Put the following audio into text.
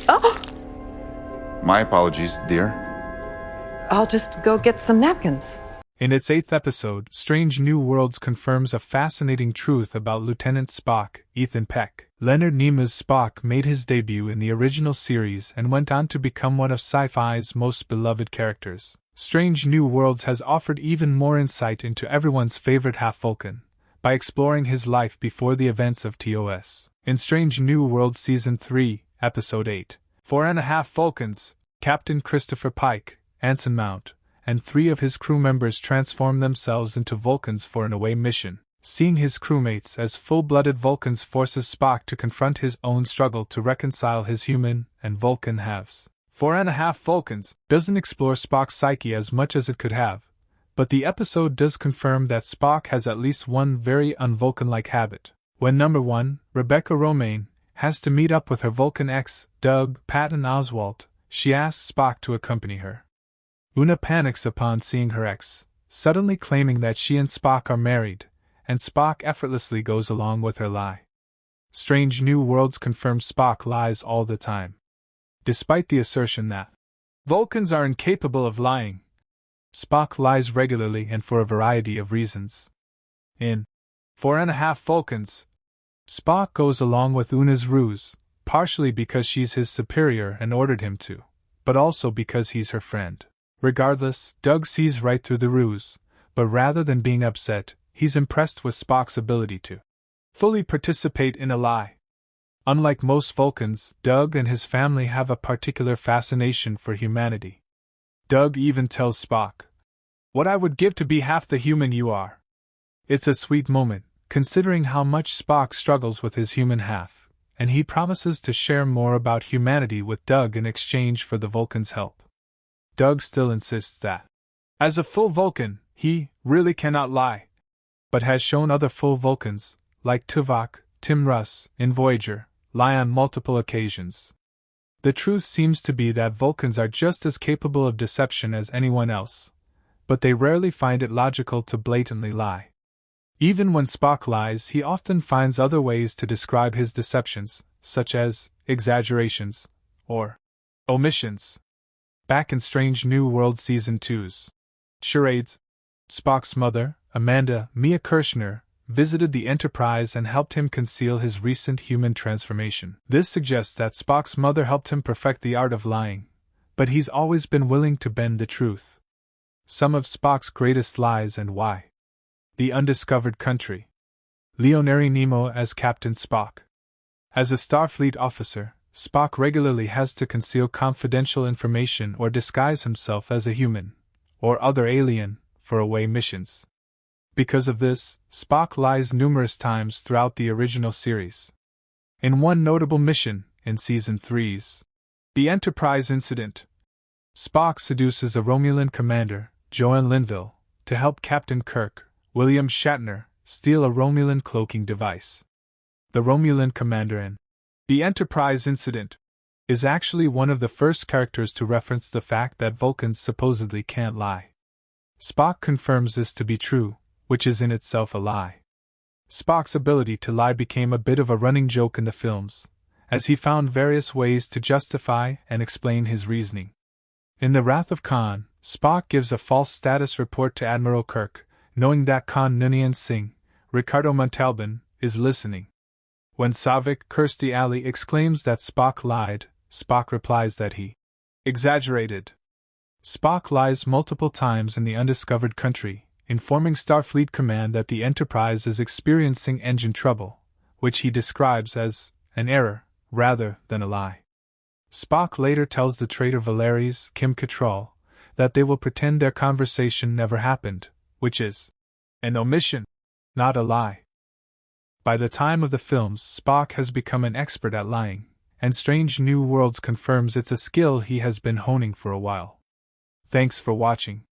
Oh, My apologies, dear. I'll just go get some napkins. In its 8th episode, Strange New Worlds confirms a fascinating truth about Lieutenant Spock, Ethan Peck. Leonard Nimoy's Spock made his debut in the original series and went on to become one of sci-fi's most beloved characters. Strange New Worlds has offered even more insight into everyone's favorite half-Vulcan, by exploring his life before the events of TOS. In Strange New Worlds Season 3, Episode 8, 4.5 Vulcans, Captain Christopher Pike, Anson Mount, and 3 of his crew members transform themselves into Vulcans for an away mission. Seeing his crewmates as full-blooded Vulcans forces Spock to confront his own struggle to reconcile his human and Vulcan halves. 4.5 Vulcans doesn't explore Spock's psyche as much as it could have, but the episode does confirm that Spock has at least one very un-Vulcan-like habit. When Number 1, Rebecca Romijn, has to meet up with her Vulcan ex, Doug Patton Oswalt, she asks Spock to accompany her. Una panics upon seeing her ex, suddenly claiming that she and Spock are married, and Spock effortlessly goes along with her lie. Strange New Worlds confirms Spock lies all the time. Despite the assertion that Vulcans are incapable of lying, Spock lies regularly and for a variety of reasons. In 4.5 Vulcans, Spock goes along with Una's ruse, partially because she's his superior and ordered him to, but also because he's her friend. Regardless, Doug sees right through the ruse, but rather than being upset, he's impressed with Spock's ability to fully participate in a lie. Unlike most Vulcans, Doug and his family have a particular fascination for humanity. Doug even tells Spock, "What I would give to be half the human you are." It's a sweet moment, considering how much Spock struggles with his human half, and he promises to share more about humanity with Doug in exchange for the Vulcan's help. Doug still insists that, as a full Vulcan, he really cannot lie, but has shown other full Vulcans, like Tuvok, Tim Russ, in Voyager, lie on multiple occasions. The truth seems to be that Vulcans are just as capable of deception as anyone else, but they rarely find it logical to blatantly lie. Even when Spock lies, he often finds other ways to describe his deceptions, such as exaggerations or omissions. Back in Strange New Worlds Season 2's Charades, Spock's mother, Amanda Mia Kirshner, visited the Enterprise and helped him conceal his recent human transformation. This suggests that Spock's mother helped him perfect the art of lying, but he's always been willing to bend the truth. Some of Spock's greatest lies and why. The Undiscovered Country. Leonard Nimoy as Captain Spock. As a Starfleet officer, Spock regularly has to conceal confidential information or disguise himself as a human, or other alien, for away missions. Because of this, Spock lies numerous times throughout the original series. In one notable mission, in Season 3's The Enterprise Incident, Spock seduces a Romulan commander, Joanne Linville, to help Captain Kirk, William Shatner, steal a Romulan cloaking device. The Romulan commander in The Enterprise Incident is actually one of the first characters to reference the fact that Vulcans supposedly can't lie. Spock confirms this to be true, which is in itself a lie. Spock's ability to lie became a bit of a running joke in the films, as he found various ways to justify and explain his reasoning. In The Wrath of Khan, Spock gives a false status report to Admiral Kirk, knowing that Khan Noonien Singh, Ricardo Montalban, is listening. When Savik Kirstie Alley exclaims that Spock lied, Spock replies that he exaggerated. Spock lies multiple times in The Undiscovered Country, informing Starfleet Command that the Enterprise is experiencing engine trouble, which he describes as an error rather than a lie. Spock later tells the traitor Valeries Kim Cattrall that they will pretend their conversation never happened, which is an omission, not a lie. By the time of the films, Spock has become an expert at lying, and Strange New Worlds confirms it's a skill he has been honing for a while. Thanks for watching.